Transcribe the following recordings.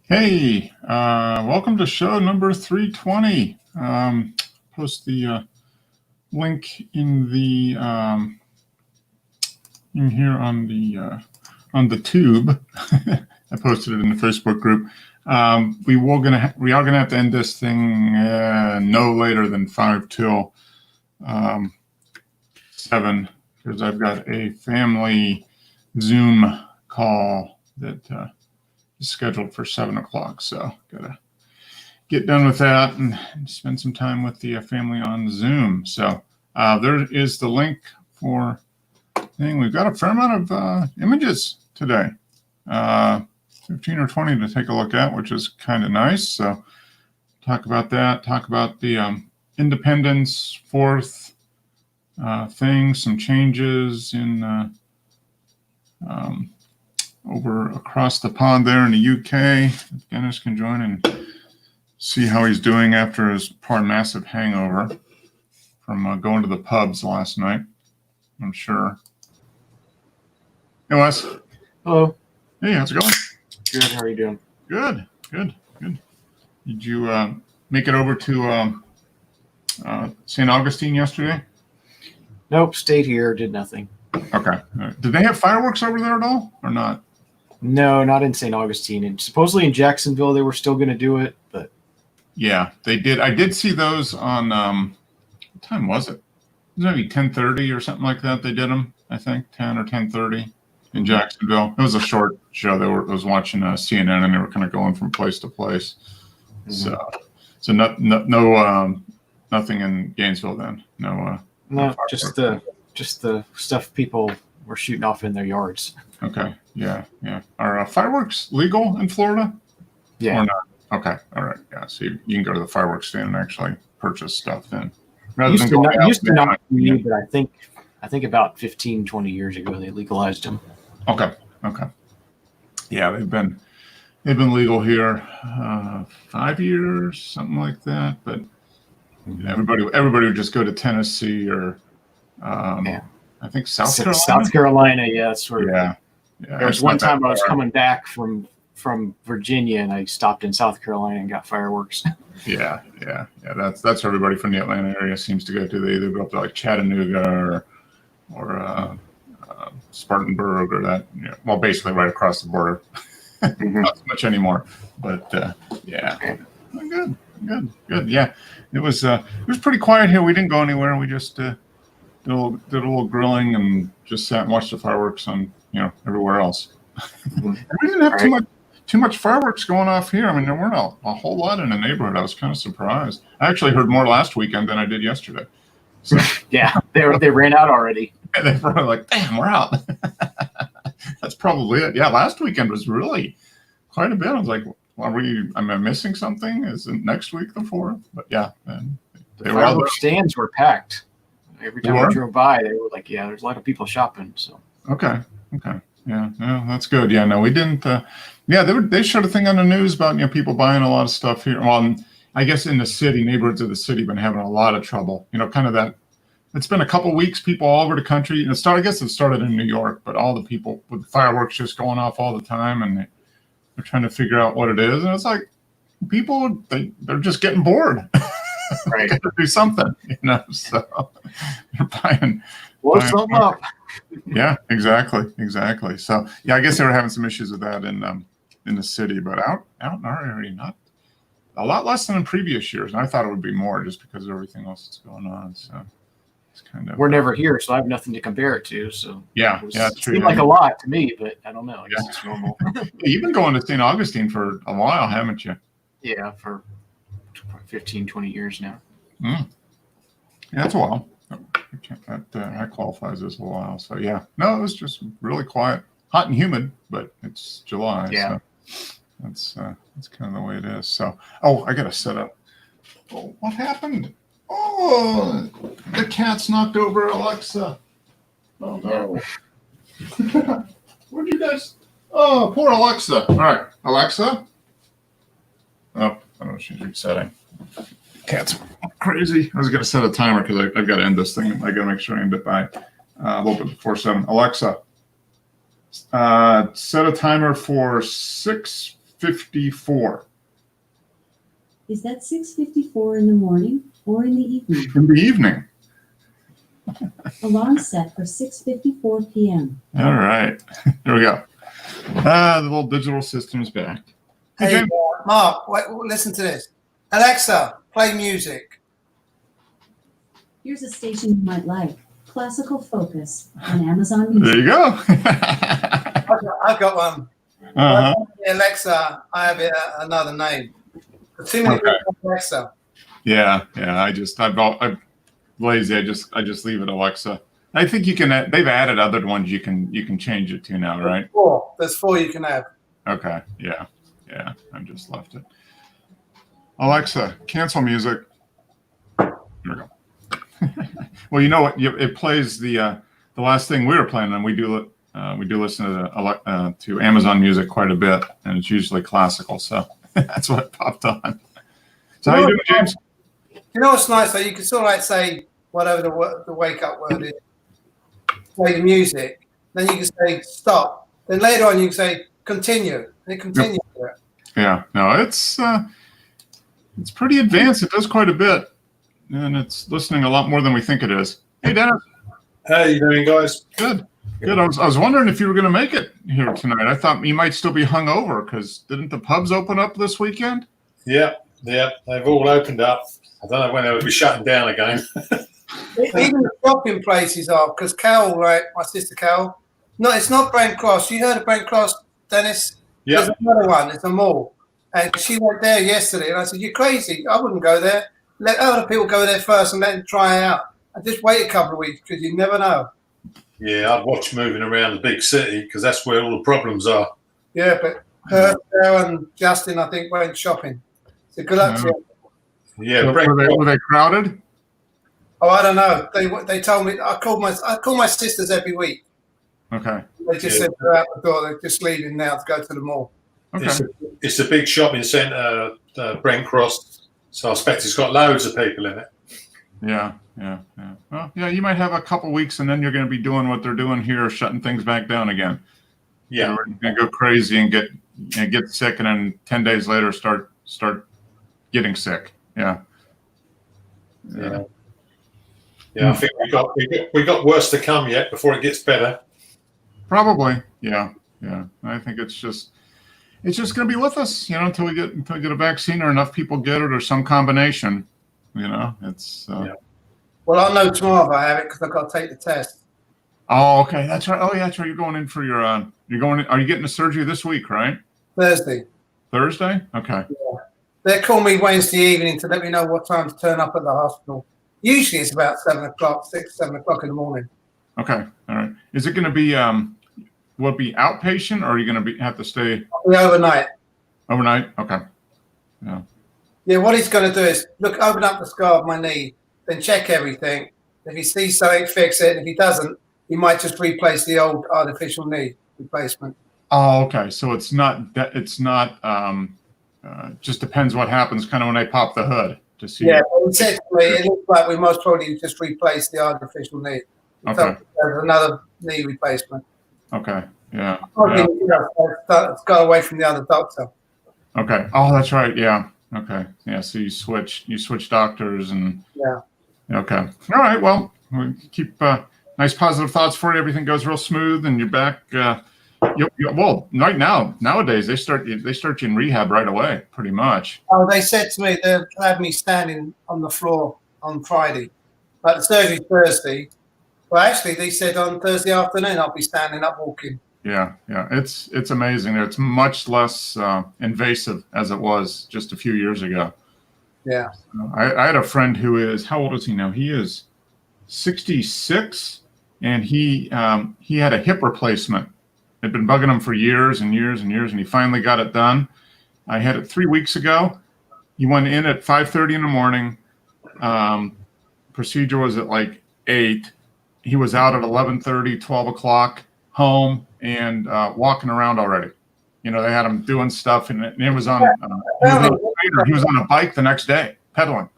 Hey, welcome to show number 320. Post the link in the in here on the tube. I posted it in the Facebook group. We are gonna have to end this thing no later than 5 till 7 because I've got a family Zoom call that is scheduled for 7 o'clock. So gotta get done with that and spend some time with the family on Zoom. So there is the link for thing. We've got a fair amount of images today, 15 or 20 to take a look at, which is kind of nice. So talk about that, talk about the Independence 4th thing, some changes in over across the pond there in the UK. Dennis can join and see how he's doing after his massive hangover from going to the pubs last night, I'm sure. Hey, Wes. Hello. Hey, how's it going? Good. How are you doing? Good. Did you make it over to St. Augustine yesterday? Nope. Stayed here. Did nothing. Okay. Did they have fireworks over there at all or not? No, not in St. Augustine. And supposedly in Jacksonville they were still going to do it, but yeah, they did. I did see those on what time was it? It was maybe 10:30 or something like that. They did them, I think, 10 or 10:30 in Jacksonville. It was a short show. I was watching CNN, and they were kind of going from place to place. Mm-hmm. So nothing in Gainesville then. No, just the stuff people were shooting off in their yards. Okay. Yeah. Are fireworks legal in Florida? Yeah. Or not? Okay. All right. Yeah. So you can go to the fireworks stand and actually purchase stuff then. Used to not be, but I think about 15, 20 years ago they legalized them. Okay. Yeah, they've been legal here 5 years, something like that. But everybody would just go to Tennessee or I think South Carolina. South Carolina, yeah, that's where. Yeah. There was one time I was coming back from Virginia and I stopped in South Carolina and got fireworks. Yeah. That's where everybody from the Atlanta area seems to go to. They either go up to like Chattanooga or Spartanburg or that. Well, basically right across the border. Not so much anymore, but yeah. Good. Yeah, it was pretty quiet here. We didn't go anywhere. We just did a little grilling and just sat and watched the fireworks on everywhere else. We didn't have too much fireworks going off here. I mean, there weren't a whole lot in the neighborhood. I was kind of surprised. I actually heard more last weekend than I did yesterday. So yeah, they ran out already. They were like, "Damn, we're out." That's probably it. Yeah, last weekend was really quite a bit. I was like, am I missing something? Is it next week the 4th? But yeah, the firework stands were packed. Every time I drove by, they were like, "Yeah, there's a lot of people shopping." So okay, yeah, that's good. Yeah, no, we didn't. They showed a thing on the news about people buying a lot of stuff here. Well, I guess in the city, neighborhoods of the city, been having a lot of trouble. Kind of that. It's been a couple of weeks. People all over the country. I guess it started in New York, but all the people with fireworks just going off all the time, and they're trying to figure out what it is. And it's like people they're just getting bored. Right. Got to do something, So they're buying. Blow something up. Yeah, exactly. So yeah, I guess they were having some issues with that in the city, but out in our area, not a lot less than in previous years. And I thought it would be more just because of everything else that's going on. So it's kind of. We're never here, so I have nothing to compare it to. So yeah, it's true. Seemed like a lot to me, but I don't know. I guess it's normal. You've been going to St. Augustine for a while, haven't you? Yeah, for 15, 20 years now. Yeah, that's a while. That qualifies as a while. So yeah, no, it was just really quiet, hot and humid, but it's July. Yeah, so that's kind of the way it is. So I got to set up. Oh, what happened? Oh, the cat's knocked over Alexa. Oh no! Where'd you guys? Oh, poor Alexa. All right, Alexa. Oh, I don't know. She's resetting. Cat's crazy. I was going to set a timer because I've got to end this thing. I got to make sure I end it by a little bit before 7. Alexa, set a timer for 6 6:54 Is that 6:54 in the morning or in the evening? in the evening. Alarm set for 6:54 p.m. All right. There we go. The little digital system's back. Hey, Hey, James. Mark, wait, listen to this. Alexa, play music. Here's a station you might like. Classical Focus on Amazon There Music. you go. I've got one. Uh-huh. Alexa, I have another name. Too many Okay. people have Alexa. Yeah. I'm lazy. I just leave it Alexa. I think you can. They've added other ones you can change it to now, right? There's four you can have. Okay. Yeah. I just left it. Alexa, cancel music. There we go. Well, you know what? It plays the last thing we were playing, and we do listen to Amazon Music quite a bit, and it's usually classical. So that's what popped on. So how you doing, James? You know what's nice though? You can sort of like say whatever the wake up word is. Play the music. Then you can say stop. Then later on you can say continue. And it continues. Yep. Yeah. No, it's pretty advanced. It does quite a bit, and it's listening a lot more than we think it is. Hey, Dennis. How you doing, guys? Good. I was wondering if you were going to make it here tonight. I thought you might still be hungover because didn't the pubs open up this weekend? Yeah, they've all opened up. I don't know when they'll be shutting down again. Even the shopping places are, because Carol, right, my sister Carol. No, it's not Brent Cross. You heard of Brent Cross, Dennis? Yeah, There's another one. It's a mall. And she went there yesterday, and I said, "You're crazy. I wouldn't go there. Let other people go there first and let them try it out. And just wait a couple of weeks because you never know." yeah. I'd watch moving around the big city because that's where all the problems are. Yeah, but her and Justin, I think, went shopping. So good luck to you. Yeah, So Brent, were they crowded? Oh, I don't know. They told me. I call my sisters every week. Okay. They just said they're out the door. They're just leaving now to go to the mall. Okay. it's a big shopping centre, Brent Cross. So I expect it's got loads of people in it. Yeah. Well, yeah, you might have a couple weeks, and then you're going to be doing what they're doing here, shutting things back down again. Yeah, You're going to go crazy and get sick, and then 10 days later start getting sick. Yeah. yeah. I think we got worse to come yet before it gets better. Probably. Yeah. I think it's just going to be with us, until we get a vaccine or enough people get it or some combination. It's. Well, I'll know tomorrow if I have it because I've got to take the test. Oh, okay. That's right. Oh, yeah, that's right. You're going in for your. Are you getting a surgery this week? Right. Thursday. Thursday. Okay. They call me Wednesday evening to let me know what time to turn up at the hospital. Usually it's about 7 o'clock in the morning. Okay. All right. Is it going to be will it be outpatient or are you going to have to stay I'll be overnight. overnight? Okay. Yeah, what he's going to do is open up the scar of my knee, then check everything. If he sees something, fix it. If he doesn't, he might just replace the old artificial knee replacement. Oh, okay. So it's not just depends what happens kind of when they pop the hood to see. Yeah, but essentially, it looks like we most probably just replace the artificial knee. Okay. There's another knee replacement. Okay. Yeah. It's got away from the other doctor. Okay. Oh, that's right. Yeah. Okay. Yeah. So you switch doctors and. Yeah. Okay. All right. Well, we keep nice positive thoughts for you. Everything goes real smooth, and you're back. Well, right now, nowadays they start you in rehab right away, pretty much. Oh, they said to me they'll have me standing on the floor on Friday, but the surgery's Thursday. Well, actually, they said on Thursday afternoon I'll be standing up walking. Yeah. It's amazing. It's much less invasive as it was just a few years ago. Yeah. I had a friend who is, how old is he now? He is 66, and he had a hip replacement. It'd been bugging him for years and years and years, and he finally got it done. I had it 3 weeks ago. He went in at 5:30 in the morning. Procedure was at like 8. He was out at 11:30, 12 o'clock, home and walking around already. They had him doing stuff, and it was on. He was on a bike the next day, pedaling.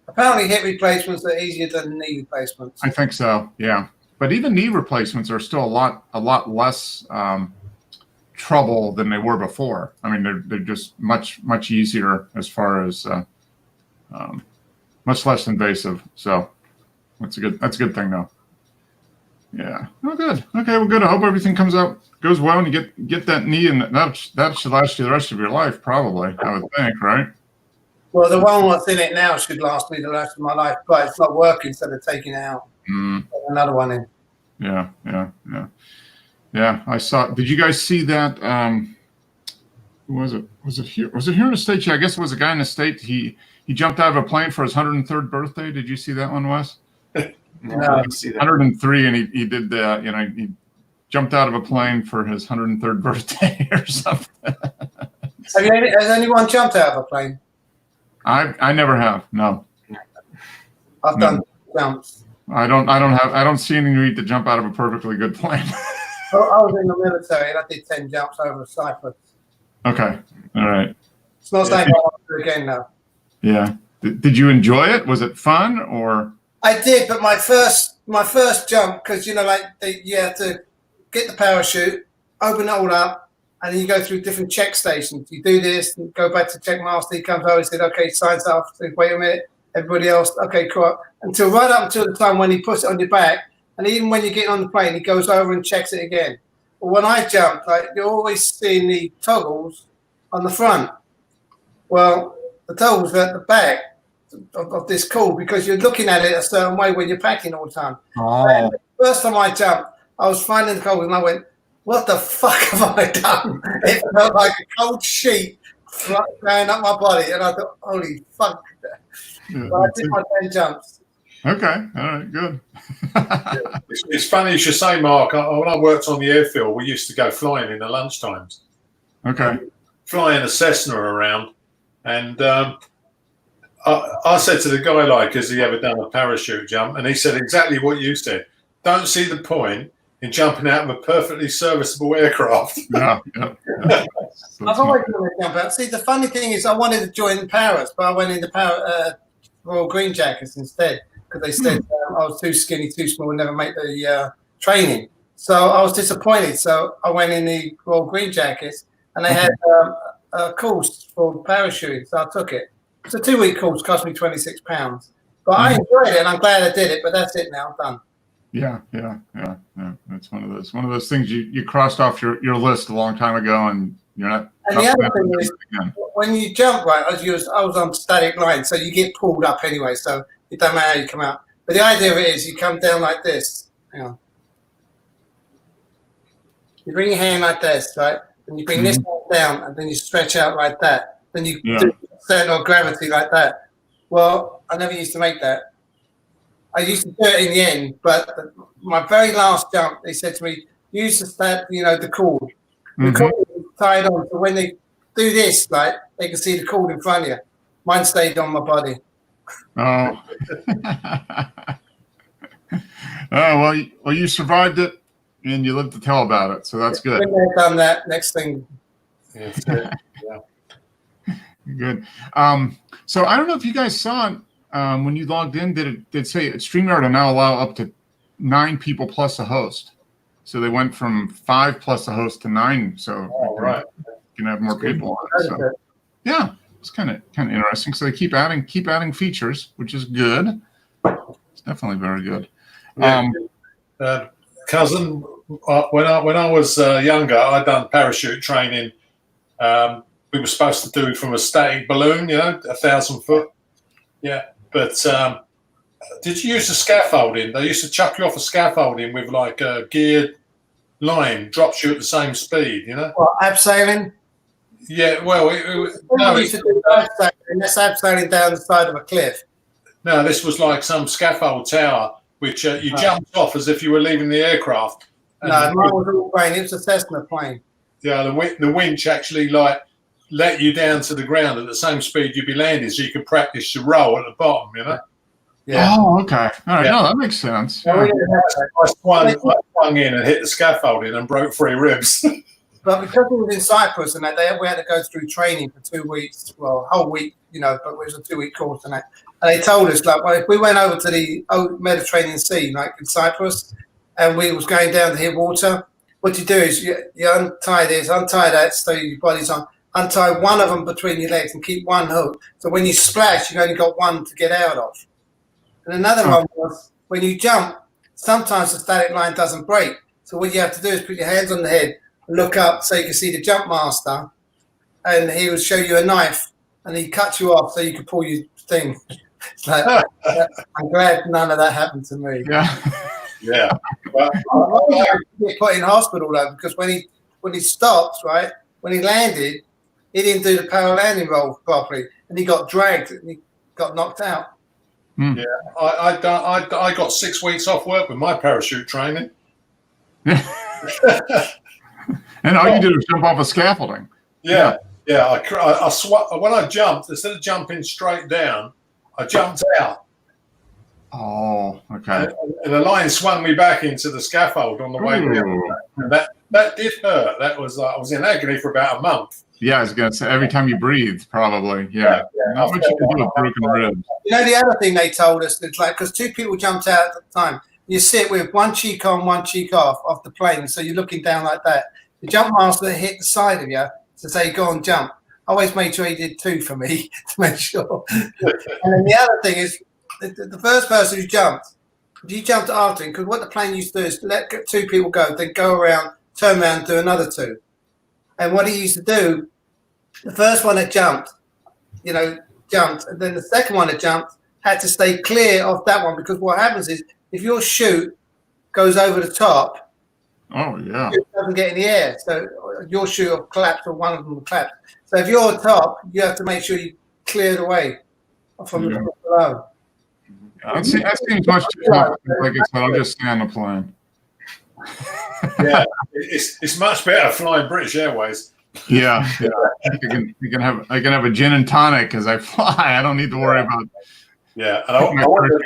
Apparently, hip replacements are easier than knee replacements. I think so. Yeah, but even knee replacements are still a lot less trouble than they were before. I mean, they're just much easier as far as much less invasive. So that's a good thing though. Yeah. Oh, good. Okay. Well, good. I hope everything goes well, and you get that knee, and that should last you the rest of your life, probably. I would think, right? Well, the one that's in it now should last me the rest of my life, but it's not working, so they're taking it out. Mm. Put another one in. Yeah. I saw. Did you guys see that? Who was it? Was it here? Was it here in the States? Yeah, I guess it was a guy in the state. He jumped out of a plane for his 103rd birthday. Did you see that one, Wes? No, I didn't see that. 103, and he did that. He jumped out of a plane for his 103rd birthday or something. Has anyone jumped out of a plane? I never have. No, I've done jumps. I don't see any need to jump out of a perfectly good plane. I was in the military and I did 10 jumps over Cyprus. Okay, all right. It's not something I want to do again now. Yeah. Did you enjoy it? Was it fun or? I did, but my first jump, because you have to get the parachute, open it all up, and then you go through different check stations. You do this and go back to check master. He comes over and said, "Okay, signs off." So, wait a minute. Everybody else, okay, cool. Right up until the time when he puts it on your back, and even when you're getting on the plane, he goes over and checks it again. But when I jumped, you're always seeing the toggles on the front. Well, the toggles are at the back of this call, because you're looking at it a certain way when you're packing all the time. Oh. And the first time I jumped, I was finding the cold and I went, "What the fuck have I done?" It felt like a cold sheet going up my body, and I thought, "Holy fuck!" So I did my 10 jumps. Okay, all right, good. It's funny you should say, Mark. When I worked on the airfield, we used to go flying in the lunchtimes. Okay. Flying a Cessna around, and I said to the guy, has he ever done a parachute jump? And he said exactly what you said. Don't see the point in jumping out of a perfectly serviceable aircraft. Yeah. I've always wanted to jump out. See, the funny thing is, I wanted to join Paris, but I went into Royal Green Jackets instead, because they said I was too skinny, too small, and never make the training. So I was disappointed. So I went in the Royal Green Jackets, and they had a course for parachuting. So I took it. It's a 2-week course, cost me £26. But I enjoyed it, and I'm glad I did it. But that's it now, I'm done. Yeah. That's one of those things you crossed off your list a long time ago, and you're not. And the other thing is, when you jump, I was on static line, so you get pulled up anyway. So it doesn't matter how you come out. But the idea of it is, you come down like this. Hang on. You bring your hand like this, right? And you bring this one down, and then you stretch out like that. Then you do center of gravity like that. Well, I never used to make that. I used to do it in the end, but my very last jump, they said to me, use the cord. The cord is tied on, so when they do this, they can see the cord in front of you. Mine stayed on my body. Oh. Well, you survived it, and you lived to tell about it, so that's good. When they've done that, next thing. Yeah. Good. So I don't know if you guys saw it when you logged in. Did it say StreamYard will now allow up to 9 people plus a host? So they went from 5 plus a host to 9. So right, you can have more people on it. So, yeah, it's kind of interesting. So they keep adding features, which is good. It's definitely very good. Cousin, when I was younger, I'd done parachute training. We were supposed to do it from a static balloon, 1,000 foot. Yeah, but did you use the scaffolding? They used to chuck you off a scaffolding with a geared line, drops you at the same speed, What, abseiling? Yeah, well, We used to do abseiling. That's abseiling down the side of a cliff. No, this was like some scaffold tower, which you jumped off as if you were leaving the aircraft. No, mine was all plane. It was a Cessna plane. Yeah, the winch actually let you down to the ground at the same speed you'd be landing, so you could practice your roll at the bottom, Yeah. Oh, okay. All right. Yeah. No, that makes sense. I swung in and hit the scaffolding and broke 3 ribs. But because we was in Cyprus and that, we had to go through training for 2 weeks, well, a whole week, but it was a 2-week course and that. And they told us, if we went over to the Mediterranean Sea, in Cyprus, and we was going down to hit water, what you do is you untie this, untie that, so your body's on. Untie one of them between your legs and keep one hook. So when you splash, you've only got one to get out of. And another one was when you jump, sometimes the static line doesn't break. So what you have to do is put your hands on the head, look up so you can see the jump master, and he will show you a knife, and he cuts you off so you can pull your thing. Like, I'm glad none of that happened to me. Yeah. Yeah. Well, I get put in hospital though, because when he stopped, right, when he landed, he didn't do the power landing roll properly, and he got dragged and he got knocked out. I got 6 weeks off work with my parachute training. And all you did was jump off a scaffolding. Yeah. When I jumped, instead of jumping straight down, I jumped out. Oh, okay. And the line swung me back into the scaffold on the way down. Ooh. And that did hurt. That was I was in agony for about a month. Yeah, I was gonna say every time you breathe, probably. Yeah. Not much you can do with broken ribs. You know, the other thing they told us, it's like, because 2 people jumped out at the time, you sit with one cheek on, one cheek off the plane, so you're looking down like that. The jump master hit the side of you to say, go and jump. I always made sure he did 2 for me to make sure. And then the other thing is, the first person who jumped, if you jumped after him, because what the plane used to do is let 2 people go, then go around, turn around, and do another 2. And what he used to do, the first one that jumped, jumped, and then the second one that jumped had to stay clear of that one, because what happens is if your chute goes over the top, Oh, yeah. it doesn't get in the air. So your chute will collapse or one of them will collapse. So if you're on top, you have to make sure you clear the way from the top below. That seems much too tough. Like I said, I'll just stay on the plane. Yeah, it's much better flying British Airways. Yeah. I can have a gin and tonic as I fly. I don't need to worry about. Yeah, and I wouldn't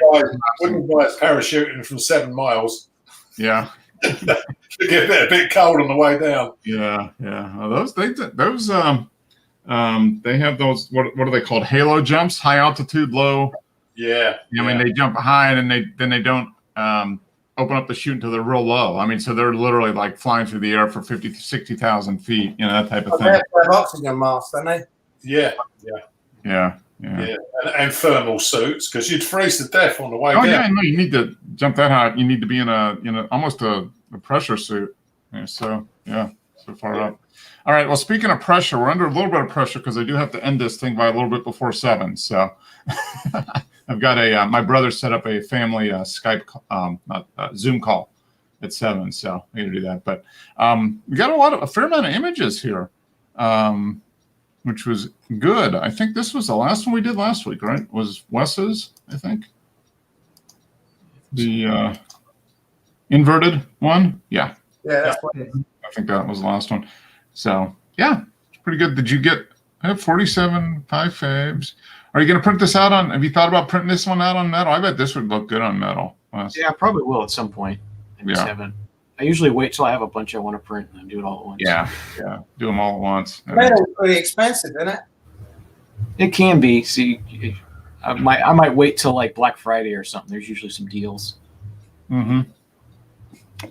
advise parachuting from 7 miles. Yeah. You get a bit cold on the way down. Yeah. Well, they have those. What are they called? Halo jumps, high altitude, low. Yeah. I mean, they jump high and then they don't open up the chute until they're real low. I mean, so they're literally like flying through the air for 50,000 to 60,000 feet, that type of They thing. have to have oxygen masks, don't they? Yeah. And thermal suits, because you'd freeze to death on the way down. Yeah, no, you need to jump that high. You need to be in almost a pressure suit. So far up. All right. Well, speaking of pressure, we're under a little bit of pressure because I do have to end this thing by a little bit before 7. So I've got my brother set up a family Skype, Zoom call at 7. So I got to do that. But we got a fair amount of images here, which was good. I think this was the last one we did last week, right? Was Wes's, I think. The inverted one. Yeah. Yeah, that's what it is. I think that was the last one. So yeah, it's pretty good. Did you get? I have 47 5 faves. Are you going to print this out on? Have you thought about printing this one out on metal? I bet this would look good on metal. Yeah, I probably will at some point. Maybe 7. I usually wait till I have a bunch I want to print and then do it all at once. Yeah. Do them all at once. Metal's pretty expensive, isn't it? It can be. See, I might wait till like Black Friday or something. There's usually some deals. Mm-hmm.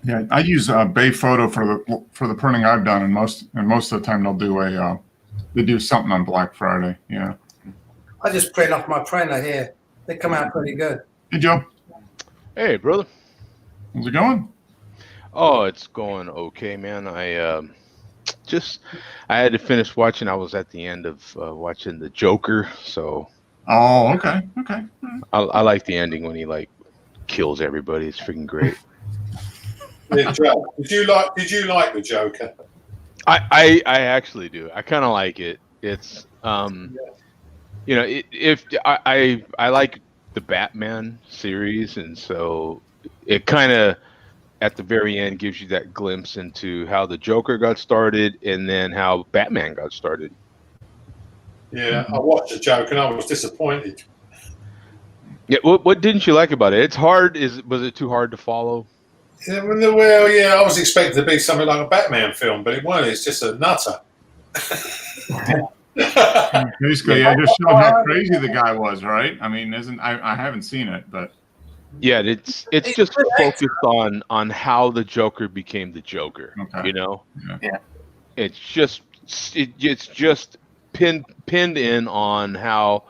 Yeah, I use Bay Photo for the printing I've done, and most of the time they do something on Black Friday. Yeah. I just print off my printer here. They come out pretty good. Hey Joe, Hey, brother. how's it going? Oh, it's going okay, man. I had to finish watching. I was at the end of watching The Joker, so Oh, okay. I like the ending when he kills everybody. It's freaking great. Yeah, Joe, did you like The Joker? I actually do. I kind of like it. It's if I like the Batman series, and so it kind of at the very end gives you that glimpse into how the Joker got started and then how Batman got started. Yeah, I watched The Joker and I was disappointed. Yeah, what didn't you like about it? It's hard. Was it too hard to follow? Yeah, well, yeah, I was expecting to be something like a Batman film, but it wasn't. It's just a nutter. Basically, I just showed how crazy the guy was, right? I mean, I haven't seen it, but Yeah, it's He's just a good actor. focused on how the Joker became the Joker. Okay. You know, Yeah. it's just pinned in on how,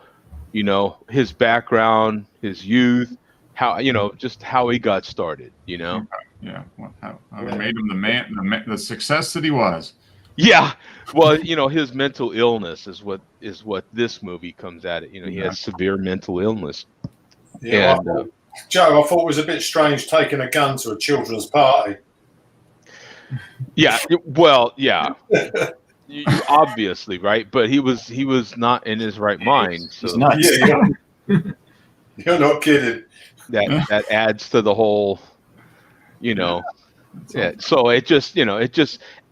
you know, his background, his youth, how, you know, just how he got started. You know. Yeah. Well, how it made him the success that he was. Yeah. Well, you know, his mental illness is what this movie comes at it. You know, he Yeah. has severe mental illness. Yeah, And Joe, I thought it was a bit strange taking a gun to a children's party. yeah, well, yeah. You obviously, right? But he was not in his right mind. So He's nuts. Yeah, you're not kidding. that adds to the whole, you know. Yeah. So it just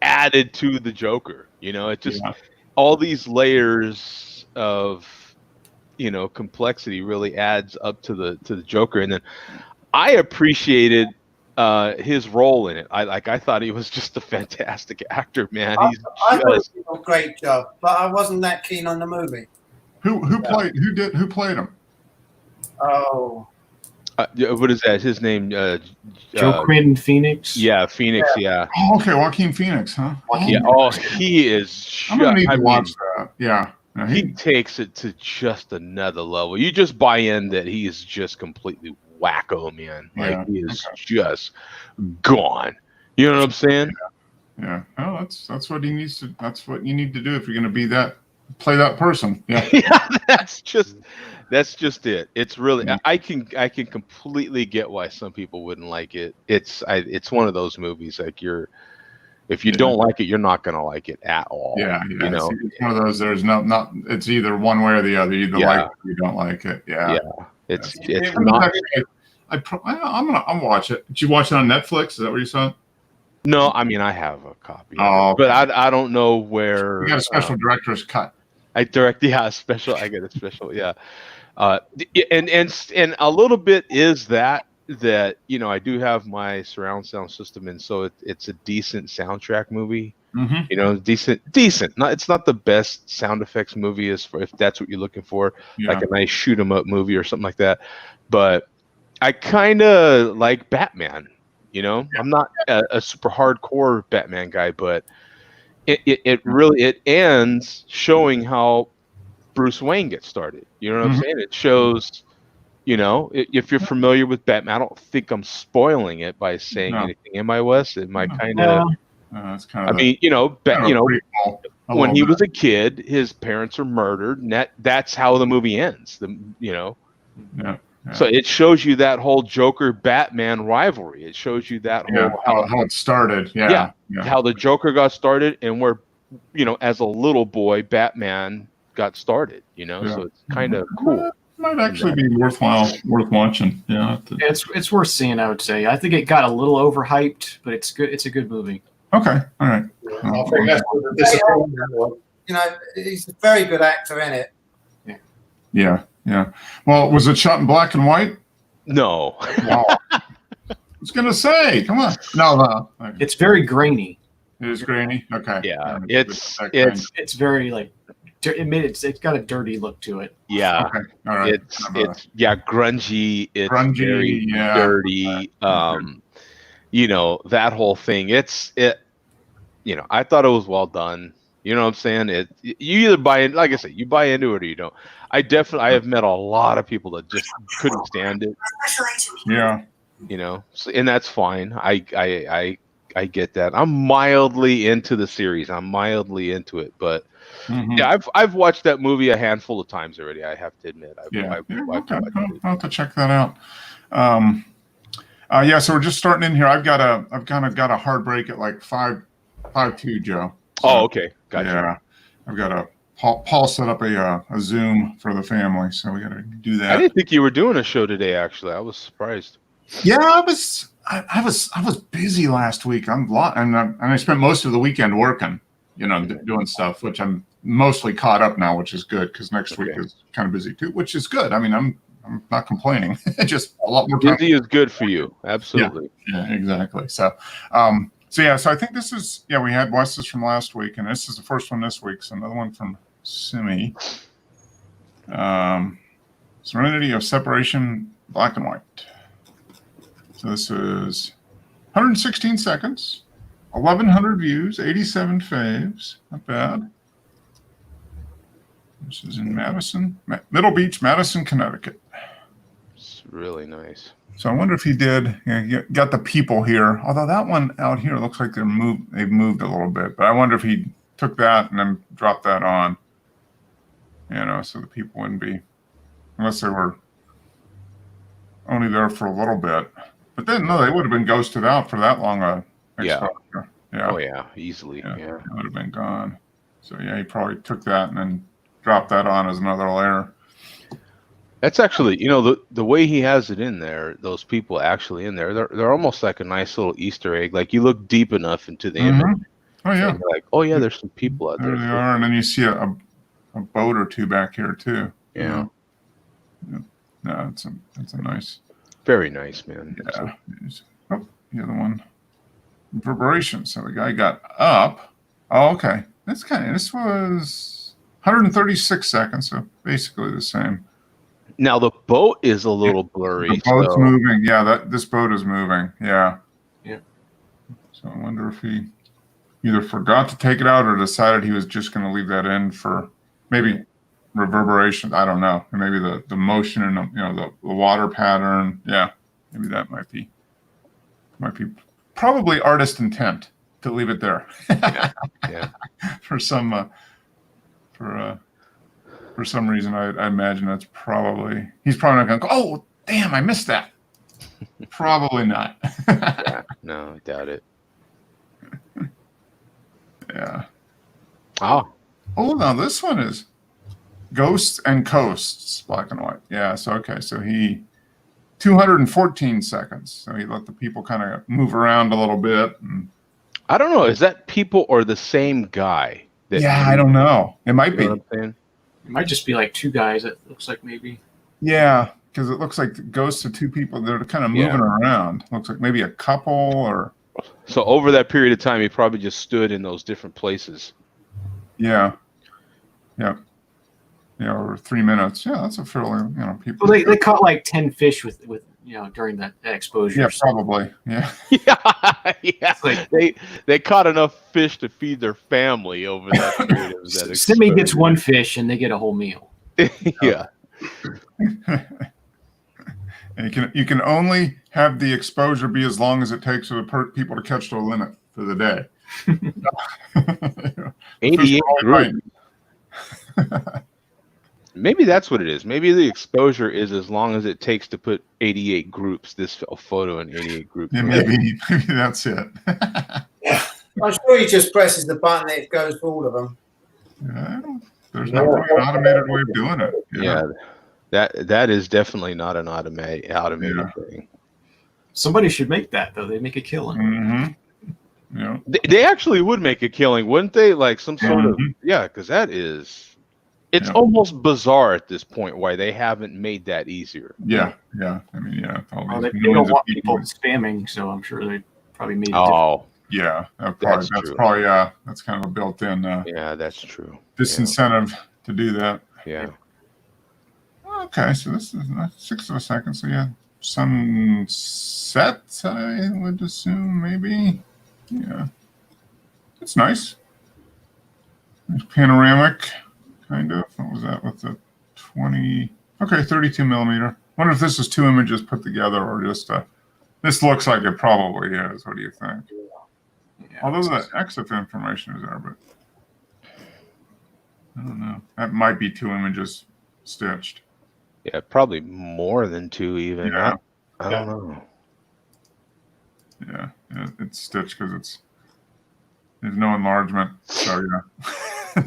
added to the Joker. You know, it just all these layers of, you know, complexity really adds up to the Joker. And then I appreciated his role in it. I thought he was just a fantastic actor, man. I He's thought just he did a great job, but I wasn't that keen on the movie. Who played him? Oh, what is that? His name? Joaquin Phoenix. Yeah, Phoenix. Yeah. Oh, okay, Joaquin Phoenix, huh? Yeah. Oh, he is. I'm gonna need I to mean, watch that. Yeah. he takes it to just another level. You just buy in that he is just completely wacko, man. Like Yeah, he is just gone. You know what I'm saying? Yeah. Oh, that's what he needs to. That's what you need to do if you're going to play that person. Yeah. Yeah, that's just it. It's really I can completely get why some people wouldn't like it. It's one of those movies like if you don't like it, you're not gonna like it at all. Yeah. You know, it's one of those. There's not. It's either one way or the other. You either like it or you don't like it. Yeah. yeah. It's I'm not. gonna watch it. Did you watch it on Netflix? Is that where you saw it? No, I mean I have a copy, Oh, but I don't know where. You got a special director's cut. I get a special, yeah. And a little bit is that you know I do have my surround sound system, and so it's a decent soundtrack movie. Mm-hmm. You know, decent. It's not the best sound effects movie if that's what you're looking for, Yeah. like a nice shoot 'em up movie or something like that. But I kind of like Batman. You know, I'm not a super hardcore Batman guy, but it really ends showing how Bruce Wayne gets started. You know what I'm saying? It shows, you know, if you're familiar with Batman, I don't think I'm spoiling it by saying anything. Am I, Wes? Am I kind of? That's kind of. I mean, you know, prequel, when he was a kid, his parents are murdered, and that's how the movie ends. Yeah. So it shows you that whole Joker Batman rivalry. It shows you that whole how it started. Yeah. how the Joker got started and where, you know, as a little boy, Batman got started. You know, so it's kind of cool. Might actually be worth watching. Yeah. It's worth seeing, I would say. I think it got a little overhyped, but it's good. It's a good movie. Okay. All right. I think that's what the disappointment was. you know, he's a very good actor in it. Yeah. Well, was it shot in black and white? No. Wow. I was gonna say, come on. No. It's very grainy. It is grainy. Okay. Yeah. It's very like it's got a dirty look to it. Yeah. Okay. All right. It's grungy. It's Grungy, very yeah. dirty. You know, that whole thing. You know, I thought it was well done. You know what I'm saying? You either buy in, like I said, you buy into it or you don't. I have met a lot of people that just couldn't stand it. Yeah. You know, and that's fine. I get that. I'm mildly into the series. I'm mildly into it, but yeah, I've watched that movie a handful of times already. I have to admit. Okay. I've I'll have to check that out. Yeah. So we're just starting in here. I've kind of got a hard break at like 5:02, Joe. So, oh, okay. Gotcha. Yeah. I've got Paul set up a Zoom for the family, so we got to do that. I didn't think you were doing a show today. Actually, I was surprised. Yeah, I was busy last week. And I spent most of the weekend working, you know, doing stuff, which I'm mostly caught up now, which is good because next week is kind of busy too, which is good. I mean, I'm not complaining. Just a lot more time. Busy is good for you. Absolutely. Yeah, exactly. So, so I think this is, we had Wes's from last week, and this is the first one this week. So another one from Simi. Serenity of Separation, black and white. So this is 116 seconds, 1,100 views, 87 faves. Not bad. This is in Middle Beach, Madison, Connecticut. It's really nice. So I wonder if he did. You got the people here. Although that one out here looks like they've moved a little bit. But I wonder if he took that and then dropped that on. So the people wouldn't be, unless they were only there for a little bit. But then no, they would have been ghosted out for that long. Exposure. Yeah. Oh yeah, easily. Yeah. It would have been gone. So yeah, he probably took that and then dropped that on as another layer. That's actually, the way he has it in there, those people actually in there, they're almost like a nice little Easter egg. Like you look deep enough into the image. Oh yeah. And you're like, oh yeah, there's some people out there. There they are, and then you see a boat or two back here too. Yeah. No, it's a nice. Very nice, man. Yeah. Oh, the other one. Reverberation. So the guy got up. Oh, okay. This was 136 seconds, so basically the same. Now the boat is a little blurry. The boat's moving. Yeah, this boat is moving. Yeah. Yeah. So I wonder if he either forgot to take it out or decided he was just going to leave that in for maybe reverberation. I don't know. And maybe the motion and the water pattern. Yeah, maybe that might be probably artist intent to leave it there. Yeah. For some reason, I imagine he's probably not going to go, oh, damn, I missed that. Probably not. Yeah, no, I doubt it. Yeah. Oh, Now this one is Ghosts and Coasts, black and white. Yeah, so he 214 seconds. So he let the people kind of move around a little bit. I don't know. Is that people or the same guy? I don't know. It might be. You know what I'm saying? It might just be like two guys. It looks like maybe. Yeah, because it looks like the ghosts of two people. They're kind of moving around. Looks like maybe a couple or. So over that period of time, he probably just stood in those different places. Yeah. Over 3 minutes. Yeah, that's a fairly people. Well, they caught like 10 fish with during that exposure. Yeah, probably. Yeah. Yeah. Like, they caught enough fish to feed their family over that period of that Simi gets exposure. one fish and they get a whole meal. Yeah. And you can only have the exposure be as long as it takes for the people to catch their limit for the day. 88 groups. Maybe that's what it is. Maybe the exposure is as long as it takes to put 88 groups, this photo in 88 groups. Yeah, maybe that's it. I'm sure he just presses the button and it goes for all of them. Yeah, there's not really an automated way of doing it. Yeah, that is definitely not an automated thing. Somebody should make that though. They make a killing. Mm-hmm. Yeah. They actually would make a killing, wouldn't they? Like some sort of because that is. It's almost bizarre at this point why they haven't made that easier. Yeah. I mean, Well, they don't want people spamming, so I'm sure they probably made it. Oh, yeah. That's true. probably that's kind of a built-in yeah, that's true. disincentive to do that. Yeah. Okay, so this is 6 of a second. So yeah, sunset. I would assume maybe. Yeah, it's nice. It's panoramic. Kind of. What was that with the 20? Okay, 32 millimeter. Wonder if this is two images put together or just this looks like it probably is. What do you think? Yeah, Although the EXIF information is there, but I don't know. That might be two images stitched. Yeah, probably more than two even. Yeah. I don't know. Yeah, it's stitched because there's no enlargement. So yeah,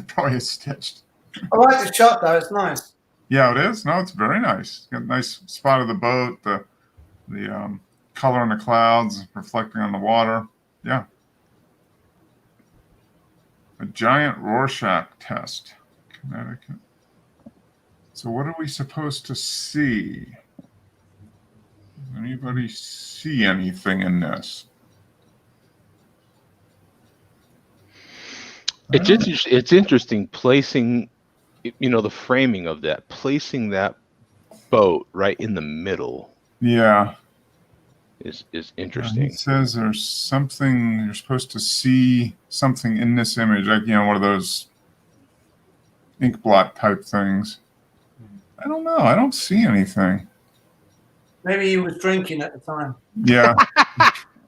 probably is stitched. I like the shot though. It's nice. Yeah, it is. No, it's very nice. Got a nice spot of the boat, the color in the clouds reflecting on the water. Yeah. A giant Rorschach test, Connecticut. So what are we supposed to see? Does anybody see anything in this? It's interesting placing, the framing of that, placing that boat right in the middle. Yeah. is He interesting. says there's something you're supposed to see something in this image, like one of those ink blot type things. I don't know. I don't see anything. Maybe he was drinking at the time. Yeah,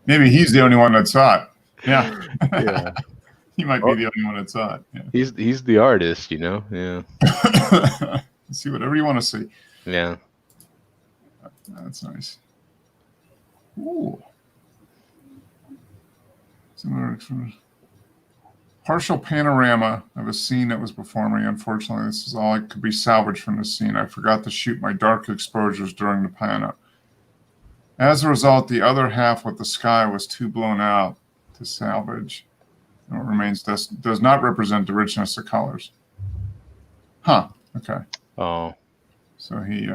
maybe he's the only one that saw it. Yeah, Yeah. he might be the only one that saw it. Yeah. He's the artist, Yeah. See whatever you want to see. Yeah. That's nice. Ooh. Similar partial panorama of a scene that was before me. Unfortunately, this is all that could be salvaged from the scene. I forgot to shoot my dark exposures during the pano. As a result, the other half with the sky was too blown out to salvage. And what remains does not represent the richness of colors. Huh. Okay. Oh. So he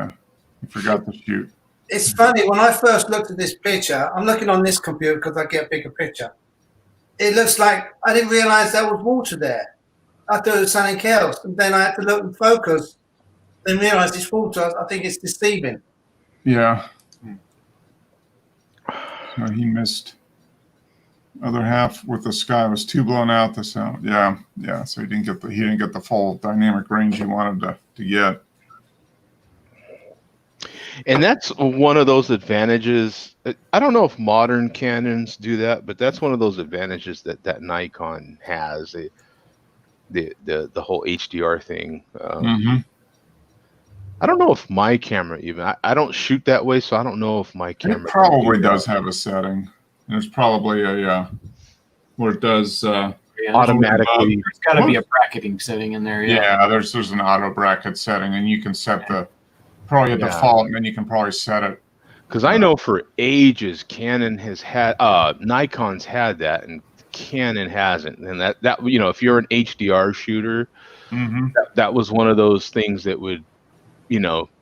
forgot to shoot. It's funny, when I first looked at this picture, I'm looking on this computer because I get a bigger picture. It looks like I didn't realize there was water there. I thought it was something else. And then I had to look and focus and realize it's water. I think it's deceiving. Yeah. So he missed. Other half with the sky was too blown out to sound. Yeah. So he didn't get the full dynamic range he wanted to get. And that's one of those advantages. I don't know if modern Canons do that, but that's one of those advantages that Nikon has. The whole HDR thing. I don't know if my camera even. I don't shoot that way, so I don't know if my camera. It probably does have a setting. There's probably a where it does automatically. There's got to be a bracketing setting in there. Yeah, there's an auto bracket setting, and you can set probably a default, and then you can probably set it. Because I know for ages Canon has had Nikon's had that, and Canon hasn't. And that if you're an HDR shooter, that was one of those things that would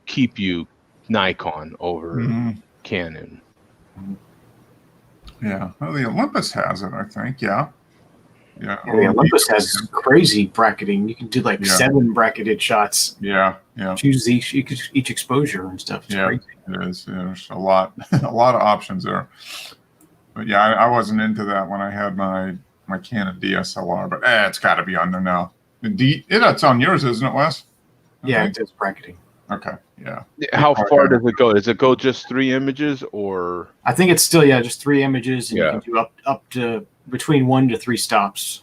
keep you Nikon over Canon. Yeah, well, the Olympus has it, I think. Yeah. The Olympus has crazy bracketing. You can do 7 bracketed shots. Yeah. Choose each exposure and stuff. It's crazy. It is. There's a lot of options there. But yeah, I wasn't into that when I had my Canon DSLR. But it's got to be on there now. It's on yours, isn't it, Wes? Yeah, it does bracketing. Okay. Yeah. How far does it go? Does it go just 3 images, or? I think it's still just 3 images, and you can do up to between 1 to 3 stops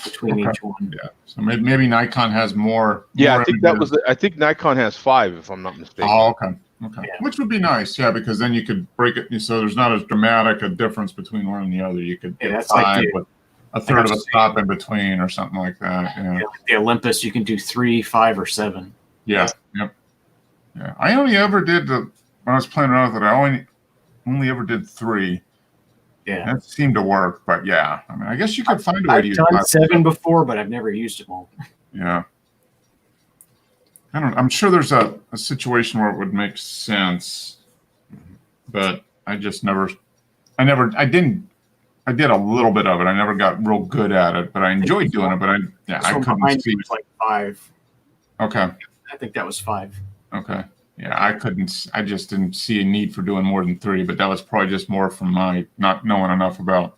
between each one. Yeah. So maybe Nikon has more. Yeah, I think I think Nikon has 5, if I'm not mistaken. Oh, okay. Yeah. Which would be nice, because then you could break it so there's not as dramatic a difference between one and the other. You could get 5 with a third of a stop in between or something like that. Yeah. The Olympus, you can do 3, 5, or 7. Yeah. Yep. Yeah. I only ever did when I was playing around with it. I only ever did 3. Yeah. That seemed to work, but yeah. I mean, I guess you could find a way to use I've done 7 before, but I've never used them all. Yeah. I'm sure there's a situation where it would make sense, but I did a little bit of it. I never got real good at it, but I enjoyed doing it. But I couldn't see. It was 5. Okay. I think that was 5. Okay. Yeah, I just didn't see a need for doing more than 3, but that was probably just more from my not knowing enough about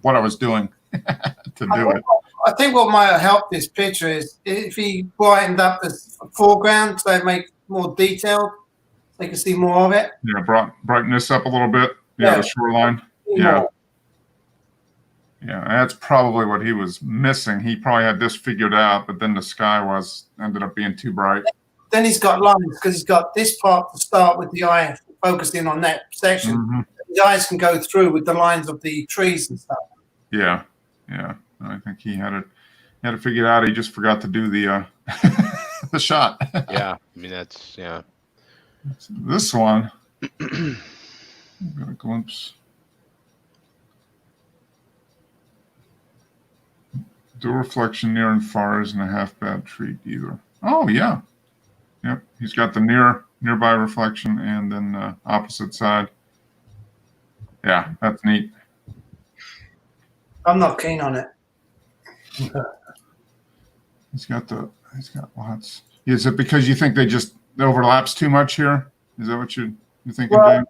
what I was doing to do it. I think what might have helped this picture is if he brightened up the foreground so it makes more detailed, so you can see more of it. Yeah, brighten this up a little bit. Yeah, the shoreline. Yeah. Yeah, that's probably what he was missing. He probably had this figured out, but then the sky ended up being too bright. Then he's got lines because he's got this part to start with the eye focusing on that section. The eyes can go through with the lines of the trees and stuff. Yeah. I think he had it figured out. He just forgot to do the the shot. Yeah, I mean that's This one, got a glimpse. Door reflection near and far isn't a half bad treat either. Oh yeah. Yep, he's got the nearby reflection and then the opposite side. Yeah, that's neat. I'm not keen on it. He's got lots. Is it because you think they overlaps too much here? Is that what you're thinking, Well, Dave?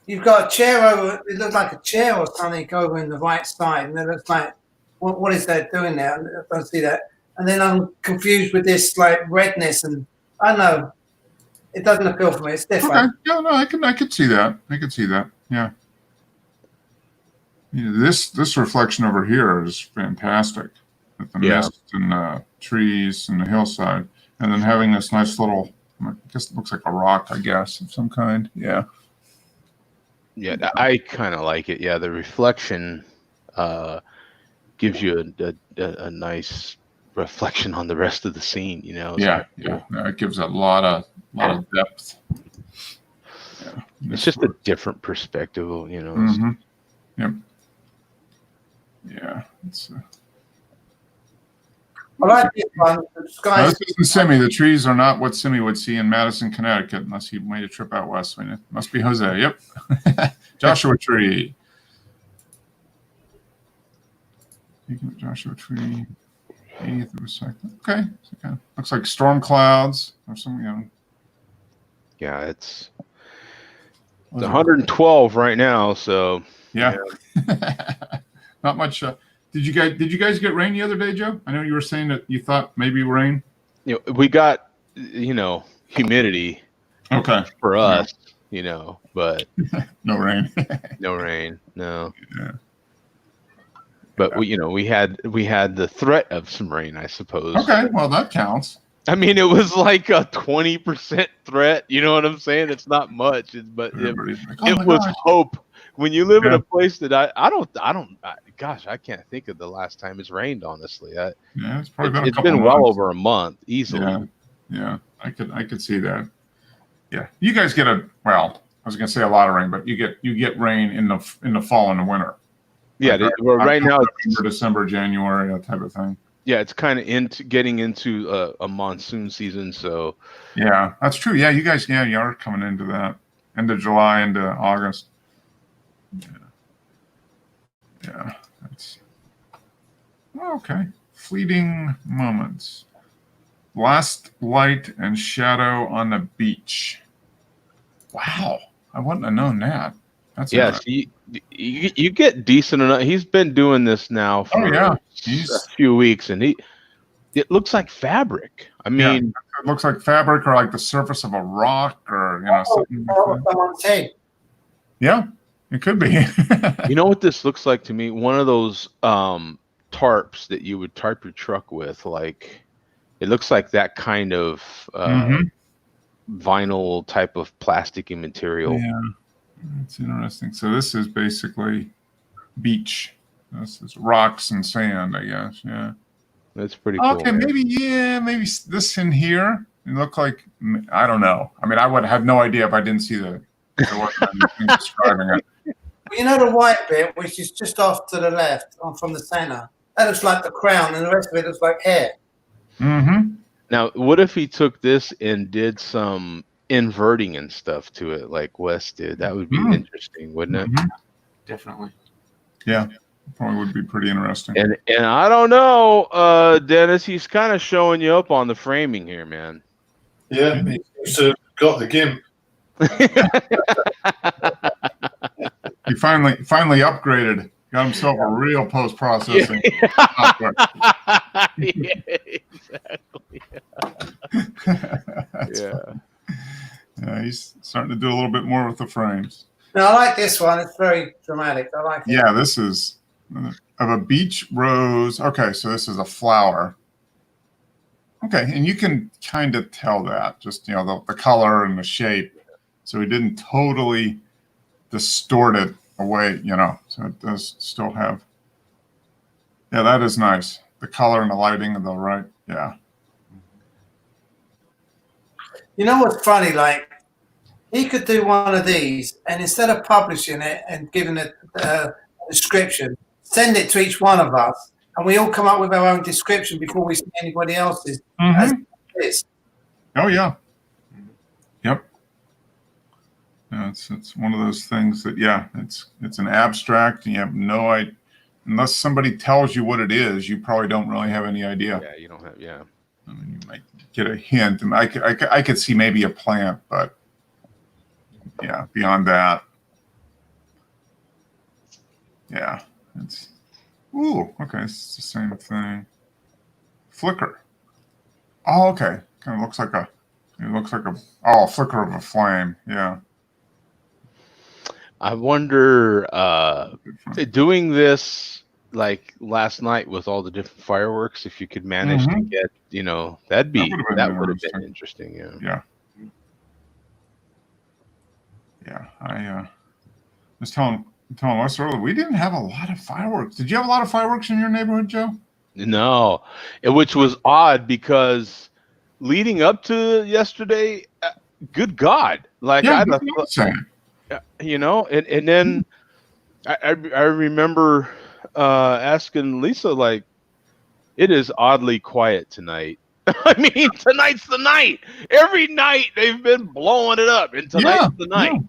you've got a chair over. It looks like a chair or something over in the right side, and it looks like what is that doing there? I don't see that. And then I'm confused with this like redness, and I don't know. It doesn't appeal for me. It's different. Okay. Yeah, no, I could see that. I could see that. Yeah. This reflection over here is fantastic. With the mist and the trees and the hillside, and then having this nice little, I guess it looks like a rock, I guess, of some kind. Yeah. Yeah, I kind of like it. Yeah, the reflection gives you a nice reflection on the rest of the scene. You know. Yeah. It gives a lot of depth. Yeah. It's just a different perspective. You know. Mm-hmm. Yep. Yeah. It's. I like this one. The No, sky. this isn't Simi. The trees are not what Simi would see in Madison, Connecticut, unless he made a trip out west. It must be Jose. Yep. Joshua Tree. Joshua Tree. 80th of a second. Okay. So kind of looks like storm clouds or something. Yeah, it's 112 right now. So yeah. Not much. Did you guys get rain the other day, Joe? I know you were saying that you thought maybe rain. You know, we got humidity. Okay. For us, but no rain. No rain. No. Yeah. But we had the threat of some rain, I suppose. Okay, well that counts. I mean, it was like a 20% threat. You know what I'm saying? It's not much, but it was hope. When you live in a place that gosh, I can't think of the last time it's rained. Honestly, it's probably it's been well over a month easily. Yeah, I could see that. Yeah, you guys get I was gonna say a lot of rain, but you get rain in the fall and the winter. Yeah, right now it's December, January, that type of thing. Yeah, it's kind of getting into a monsoon season. So yeah, that's true. Yeah, you guys, you are coming into that end of July into August. Yeah, that's okay. Fleeting moments. Last light and shadow on the beach. Wow, I wouldn't have known that. That's you get decent enough. He's been doing this now for a few weeks, and it looks like fabric. I mean, it looks like fabric or like the surface of a rock or something. Someone's head. Yeah, it could be. You know what this looks like to me? One of those tarps that you would tarp your truck with. Like, it looks like that kind of vinyl type of plasticky material. Yeah, that's interesting. So this is basically beach. This is rocks and sand, I guess. Yeah, that's pretty cool. Okay, maybe this in here. It looked like, I don't know. I mean, I would have no idea if I didn't see the describing it. Well, you know the white bit, which is just off to the left, from the center. That looks like the crown, and the rest of it looks like hair. Mm-hmm. Now, what if he took this and did some inverting and stuff to it, like Wes did? That would be interesting, wouldn't it? Definitely. Yeah, probably would be pretty interesting. And I don't know, Dennis. He's kind of showing you up on the framing here, man. Yeah, he seems to have got the gimp. He finally upgraded. Got himself a real post-processing software. Yeah, exactly. Yeah, he's starting to do a little bit more with the frames. No, I like this one. It's very dramatic. I like it. Yeah, this is of a beach rose. Okay, so this is a flower. Okay, and you can kind of tell that, just the color and the shape. So he didn't totally distort it away, so it does still have. Yeah, that is nice. The color and the lighting of the right. Yeah. You know what's funny? Like, he could do one of these, and instead of publishing it and giving it a description, send it to each one of us, and we all come up with our own description before we see anybody else's. As this. Oh yeah. Yep. Yeah, it's one of those things that it's an abstract, and you have no idea unless somebody tells you what it is. You probably don't really have any idea. Yeah, you don't have. Yeah. I mean, you might get a hint, and I could see maybe a plant, but yeah, beyond that, Yeah, it's okay. It's the same thing. Flicker. Oh, okay. Kind of looks like a. It looks like a flicker of a flame. Yeah. I wonder, doing this like last night with all the different fireworks, if you could manage to get, that would have been interesting. Yeah. Yeah. Yeah. I was telling us earlier, we didn't have a lot of fireworks. Did you have a lot of fireworks in your neighborhood, Joe? No, which was odd because leading up to yesterday, good God, like Yeah, and then I remember asking Lisa, like, it is oddly quiet tonight. I mean, tonight's the night. Every night they've been blowing it up, and tonight's the night.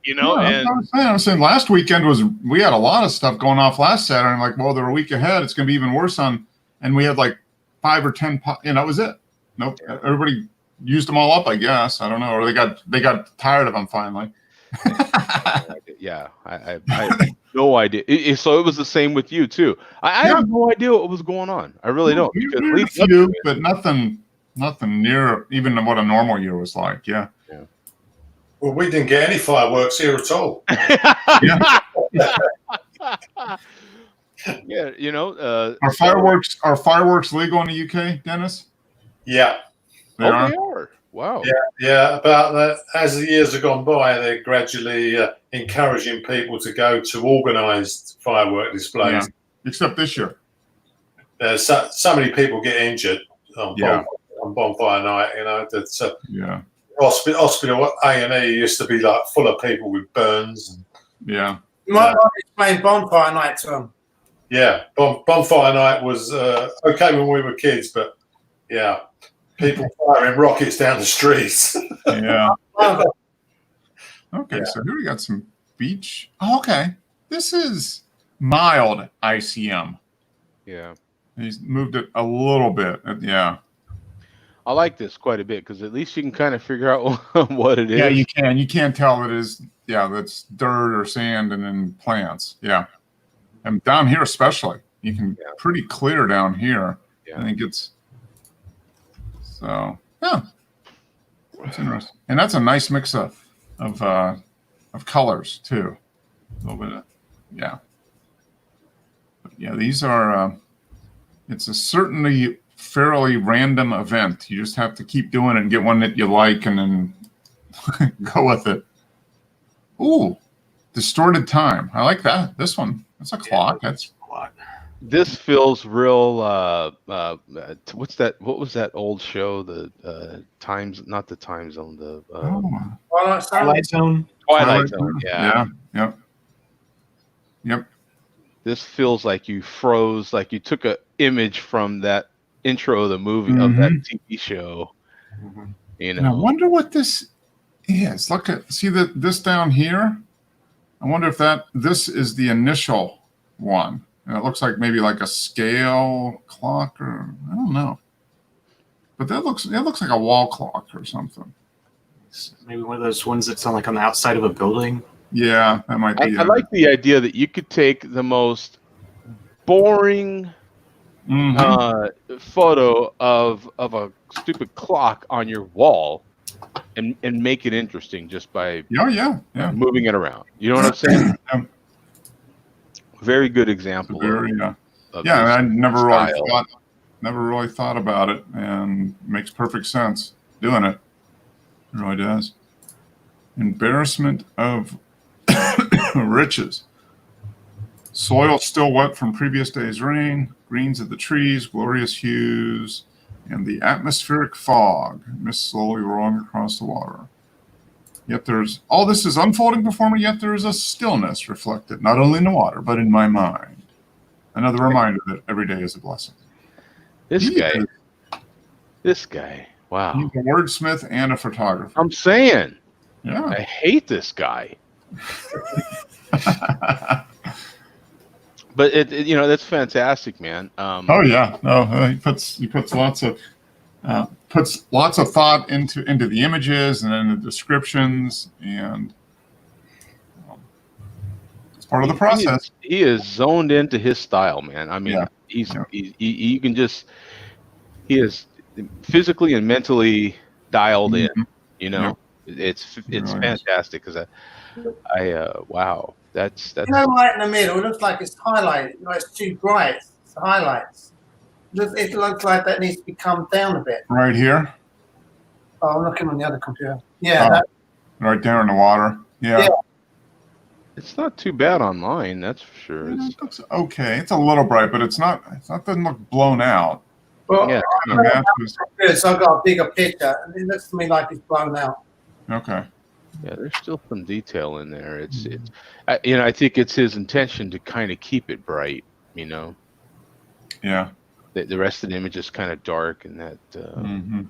I was saying last weekend we had a lot of stuff going off last Saturday. I'm like, well, they're a week ahead. It's going to be even worse and we had like 5 or 10. That was it. Nope. Everybody used them all up, I guess. I don't know, or they got tired of them finally. Yeah, I have no idea. So it was the same with you too. I have no idea what was going on. I really don't. We had a few, but nothing near even what a normal year was like. Yeah. Well, we didn't get any fireworks here at all. Yeah, Are fireworks legal in the UK, Dennis? Yeah. They are. Wow. Yeah. About that, as the years have gone by, they're gradually encouraging people to go to organised firework displays. Yeah. Except this year. So many people get injured on bonfire night. That's hospital A&E used to be like full of people with burns. Yeah. You might explain bonfire night to them. Yeah, bonfire night was okay when we were kids, but yeah, people firing rockets down the streets. Yeah. Okay, so here we got some beach. Oh, okay, this is mild ICM. Yeah. He's moved it a little bit. Yeah. I like this quite a bit because at least you can kind of figure out what it is. Yeah, you can. You can't tell it is. Yeah, that's dirt or sand and then plants. Yeah. And down here especially, you can pretty clear down here. Yeah. I think it's so. Yeah, that's interesting, and that's a nice mix of colors too. A little bit of But these are. It's a certainly fairly random event. You just have to keep doing it and get one that you like, and then go with it. Ooh, distorted time. I like that. This one. That's a clock. That's a lot. This feels real. What's that? What was that old show? The Times, not the Time Zone. The Twilight Zone. Twilight Zone. Yeah. Yep. This feels like you froze, like you took an image from that intro of the movie of that TV show. And I wonder what this is. See this down here. I wonder if this is the initial one. And it looks like maybe like a scale clock, or I don't know. But it looks like a wall clock or something. Maybe one of those ones that's on the outside of a building. Yeah, that might be. I like the idea that you could take the most boring photo of a stupid clock on your wall and make it interesting just by moving it around. You know what I'm saying? Very good example. I never really thought about it, and makes perfect sense doing it. It really does. Embarrassment of riches. Soil still wet from previous day's rain, greens of the trees, glorious hues, and the atmospheric fog, mist slowly rolling across the water. Yet all this is unfolding before me, yet there is a stillness reflected, not only in the water, but in my mind. Another reminder that every day is a blessing. This guy, wow. He's a wordsmith and a photographer. I'm saying. Yeah. I hate this guy. But that's fantastic, man. He puts lots of thought into the images and then the descriptions, and part of the process. He is zoned into his style, man. I mean, Yeah. you can just, he is physically and mentally dialed in. You know, it's really is. fantastic because wow, that's You know, right in the middle, it looks like it's highlighted. You know, it's too bright. It's the highlights. It looks like that needs to be calmed down a bit. Right here, Oh, I'm looking on the other computer. Yeah, Oh. right there in the water. Yeah. Yeah. it's not too bad online, that's for sure. Yeah, It's, it looks okay. It's a little bright, but it's not. Doesn't look blown out. well, yeah, Kind of matches. good. So I've got a bigger picture, and it looks to me like it's blown out. Okay. yeah. There's still some detail in there. It's you know, I think it's his intention to kind of keep it bright. You know, Yeah. the rest of the image is kind of dark, and that. Mm-hmm.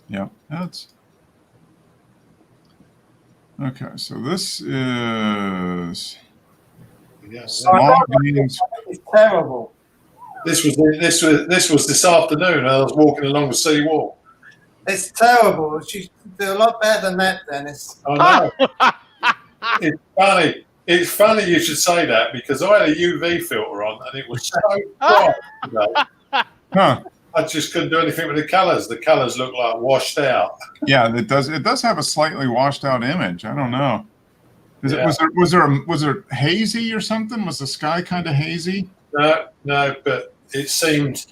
Yeah. That's okay. So this is Yeah. small beans. It's terrible. This was this afternoon. I was walking along the sea wall. It's terrible. She could do a lot better than that, Dennis. I know. It's funny. It's funny you should say that because I had a UV filter on and it was so bright today. Huh. I just couldn't do anything with the colours. The colours look like washed out. Yeah, it does. It does have a slightly washed out image. I don't know. Yeah. Was there hazy or something? Was the sky kind of hazy? No, but it seemed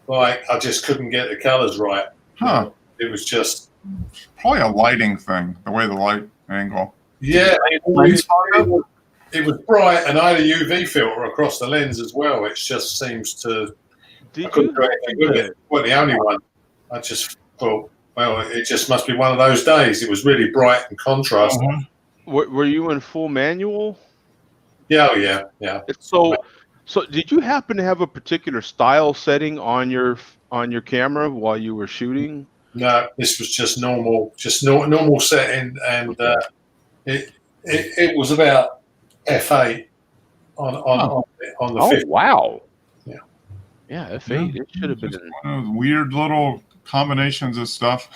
like I just couldn't get the colours right. Huh. It was just Probably a lighting thing. The way the light angle. yeah. Lens photo? It was bright, and I had a UV filter across the lens as well. It just seems to. I Did couldn't you? do anything with it. Well, the only one. I just thought, well, it just must be one of those days. It was really bright and contrast. Uh-huh. Were you in full manual? Yeah, oh, yeah. So did you happen to have a particular style setting on your camera while you were shooting? No, this was just normal setting, and it was about f8 on the Oh 50. wow! Yeah. Yeah, F8. It should have been. Just one of those weird little combinations of stuff.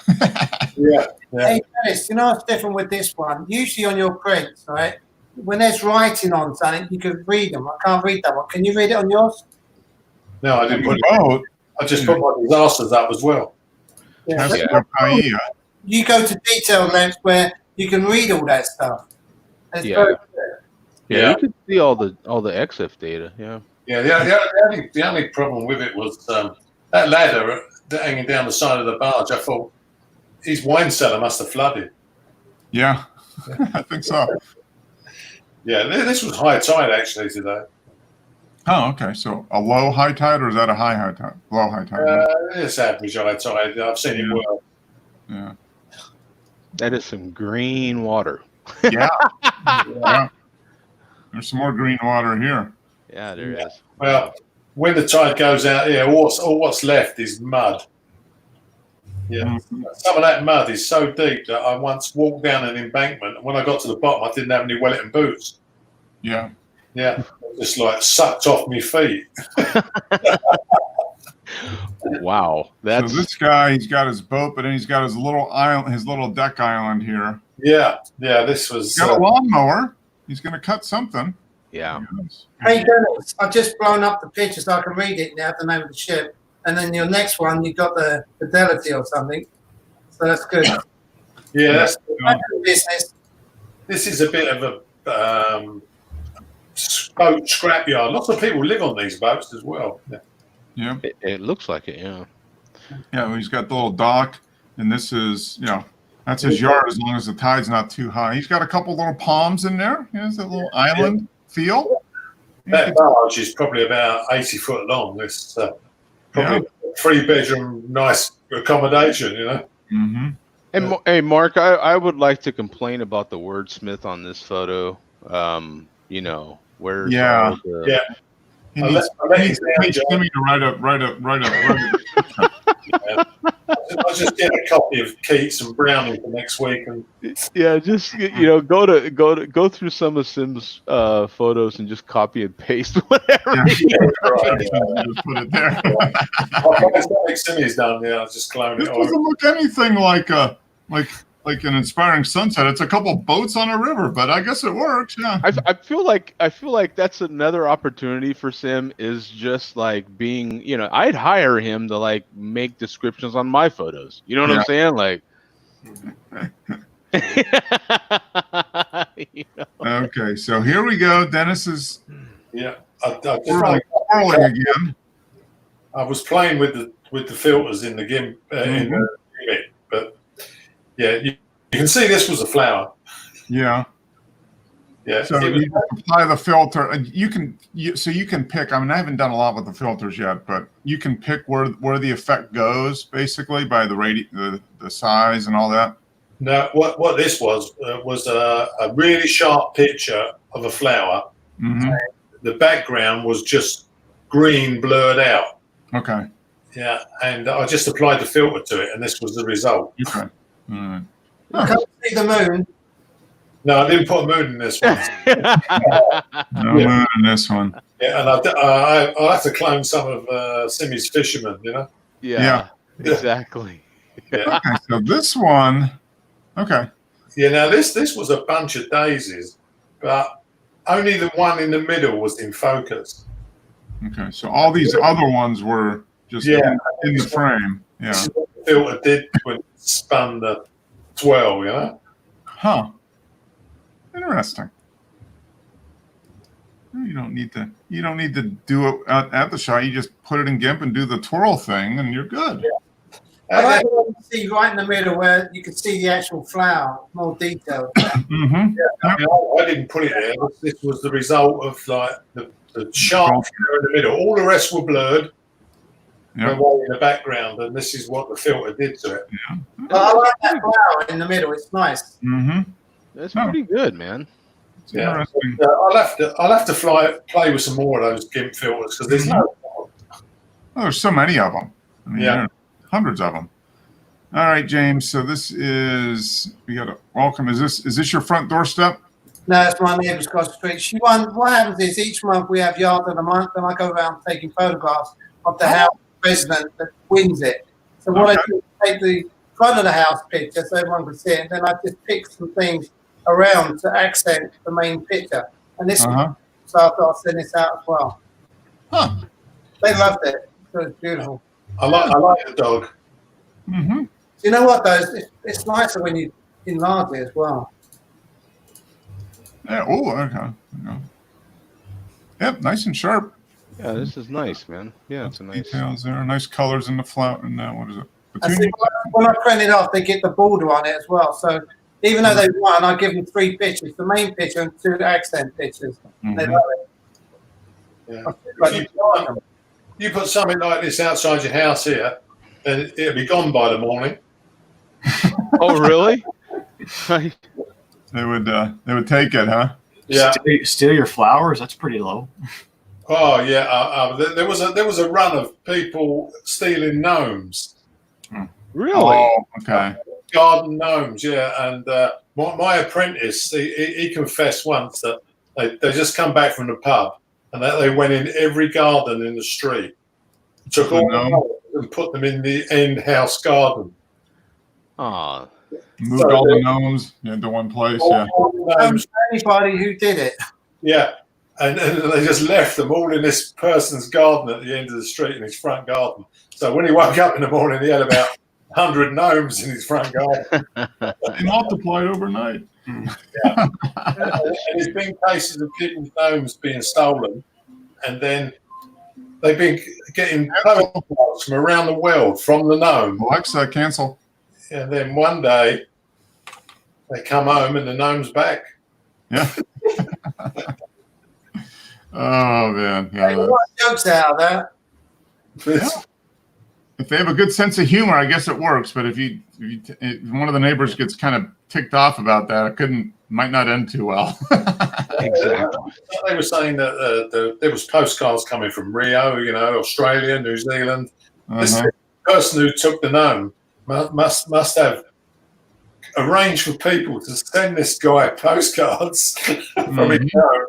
Yeah. Hey, Dennis, you know what's different with this one? Usually on your prints, right? When there's writing on something, you can read them. I can't read that one. Can you read it on yours? No, I didn't put it. Oh, I just put my disasters up as well. that's Yeah. their Paella. You go to detailed lengths where you can read all that stuff. It's Yeah. very good. Yeah, you could see all the EXIF data. Yeah. Yeah, the only problem with it was that ladder hanging down the side of the barge. I thought his wine cellar must have flooded. Yeah, I think so. Yeah, this was high tide actually today. Oh, okay. So a low high tide, or is that a high tide? Low high tide. It's average high tide. I've seen it well. Yeah. That is some green water. Yeah. Yeah. There's some more green water here. Yeah, there is. Well, when the tide goes out here, all what's left is mud. Yeah, Mhm. some of that mud is so deep that I once walked down an embankment, and when I got to the bottom, I didn't have any Wellington boots. Yeah. Yeah, just like sucked off my feet. Wow, that's So this guy, he's got his boat, but then he's got his little island, his little deck island here. Yeah, this was. He's got a lawnmower. He's going to cut something. yeah. Yes. Hey, Dennis, I've just blown up the picture so I can read it now, the name of the ship. And then your next one, you got the fidelity or something. So that's good. Yeah, Back to the business. this is a bit of a boat scrapyard. Lots of people live on these boats as well. Yeah. Yeah. It looks like it. Yeah. Yeah. Well, he's got the little dock, and this is, that's his yard as long as the tide's not too high. He's got a couple little palms in there. He has that little island feel. That barge is probably about 80 foot long. This probably a 3-bedroom, nice accommodation, Mm-hmm. And hey, Mark, I would like to complain about the wordsmith on this photo. Where's Yeah. all the- Yeah. He I'll needs let he you needs down, John. Timmy to write up. I'll just get a copy of Keats and Browning for next week. And Yeah, just go through some of Sim's photos and just copy and paste whatever. Yeah. Just put it there. I'll find something Simmy's done. Yeah, I'll just clone This it. doesn't look anything like a like an inspiring sunset. It's a couple boats on a river, but I guess it works. Yeah. I feel like that's another opportunity for Sim is just like being, I'd hire him to like make descriptions on my photos. You know what I'm saying? Like, Okay, so here we go. Dennis is Yeah, I whirling again. I was playing with the filters in the GIMP in the unit, but yeah, you can see this was a flower. Yeah. Yeah. So you apply the filter, and you can pick. I mean, I haven't done a lot with the filters yet, but you can pick where the effect goes basically by the size and all that. Now, what this was a really sharp picture of a flower. Mm-hmm. The background was just green blurred out. Okay. Yeah, and I just applied the filter to it, and this was the result. Okay. All right. I can't see the moon. No, I didn't put a moon in this one. No moon in this one. Yeah, and I'll have to clone some of Simmy's fishermen, Yeah, exactly. Yeah. Okay, so this one. Okay. Yeah, now this was a bunch of daisies, but only the one in the middle was in focus. Okay. So all these other ones were just in the frame. Yeah. This is what the filter did when it spun the twirl, Huh. Interesting. You don't need to do it at the shot. You just put it in GIMP and do the twirl thing, and you're good. I like the one you see right in the middle where you can see the actual flower, more detailed. Mm-hmm. I mean, I didn't put it there. This was the result of like the sharp flower in the middle. All the rest were blurred. Yeah. They're way in the background, and this is what the filter did to it. But I like that flower in the middle. It's nice. Mm-hmm. That's pretty good, man. It's Yeah. interesting. I'll have to play with some more of those GIMP filters because there's no. Oh, there's so many of them. I mean, Yeah. there are hundreds of them. All right, James. So this is we got to welcome. Is this your front doorstep? No, it's my neighbour's across the street. What happens is each month we have yard of the month, and I go around taking photographs of the house resident that wins it. So what I do is take the front of the house picture so everyone can see it, and then I just pick some things around to accent the main picture. And this, so I thought I'd send this out as well. Huh. They loved it. So it's beautiful. I like the dog. Mm-hmm. You know what though? It's nicer when you enlarge it as well. Yeah. Oh, okay. Yeah. Yep. Nice and sharp. Yeah, this is nice, man. Yeah, it's a nice. Details there. Nice colors in the flower. And what is it? And see, Petunia? when I print it off, they get the border on it as well. So even though they won, I give them 3 pictures: the main picture and 2 accent pictures. They Mhm. love it. Yeah. But You put something like this outside your house here, then it'll be gone by the morning. Oh, really? They would take it, huh? Yeah. Steal your flowers? That's pretty low. Oh yeah. There was a run of people stealing gnomes, Really? Oh, okay. garden gnomes. Yeah, and my apprentice, he confessed once that they just come back from the pub and that they went in every garden in the street, took all the gnomes and put them in the end house garden. Oh, Moved all the gnomes into one place. Yeah. All the gnomes, anybody who did it. yeah. And they just left them all in this person's garden at the end of the street in his front garden. So when he woke up in the morning, he had about 100 gnomes in his front garden. They multiplied overnight. And there's been cases of people's gnomes being stolen, and then they've been getting postcards from around the world from the gnome. Alexa, cancel. And then one day they come home and the gnome's back. Yeah. Oh man. Hey, Yeah. what jokes out of that? If they have a good sense of humor, I guess it works. But if one of the neighbors gets kind of ticked off about that, it might not end too well. exactly. They were saying that there was postcards coming from Rio, Australia, New Zealand. This person who took the gnome must have arranged for people to send this guy postcards from his gnome.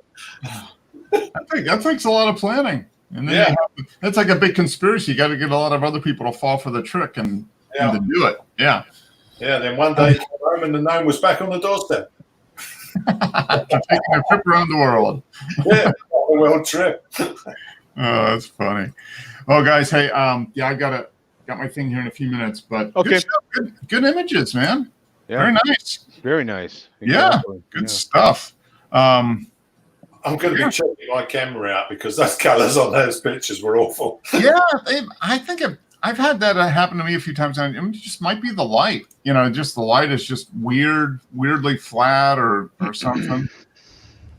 That takes a lot of planning. And then that's like a big conspiracy. You got to get a lot of other people to fall for the trick and to do it. Yeah. Yeah, then one day he came home and the gnome was back on the doorstep. Taking a trip around the world. Yeah, a world trip. Oh, that's funny. Oh, guys, hey, yeah, I got my thing here in a few minutes, but Okay. good images, man. Yeah. Very nice. Very nice. Yeah, Exactly. good stuff. I'm going to be checking my camera out because those colours on those pictures were awful. Yeah, I think I've had that happen to me a few times. And it just might be the light. You know, just the light is just weirdly flat or something.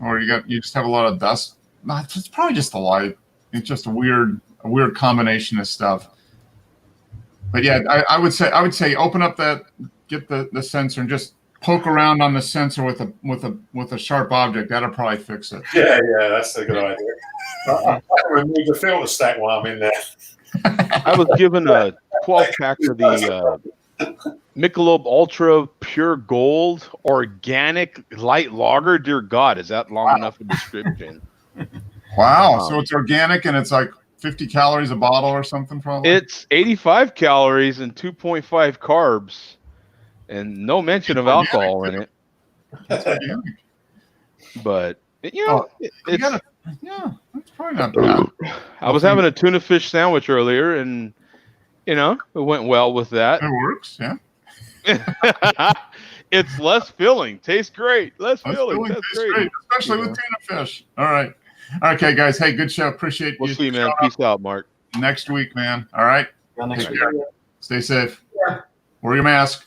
Or you just have a lot of dust. No, it's probably just the light. It's just a weird combination of stuff. But yeah, I would say open up get the sensor and just poke around on the sensor with a sharp object. That'll probably fix it. Yeah, that's a good idea. I remove the filter stack while I'm in there. I was given a 12-pack of the Michelob Ultra Pure Gold Organic Light Lager. Dear God, is that long enough a description? Wow. So it's organic and it's like 50 calories a bottle or something, probably? It's 85 calories and 2.5 carbs, and no mention of alcohol in it. That's organic. But you know, Yeah, that's probably not bad. I was having a tuna fish sandwich earlier, and you know, it went well with that. It works, yeah. It's less filling. Tastes great. Less That's filling. really That's tastes great. especially with tuna fish. All right. Okay, guys. Hey, good show. Appreciate We'll you. see, man. Peace out, Mark. Next week, man. All right. Till next Take week. care. Stay safe. Yeah. Wear your mask.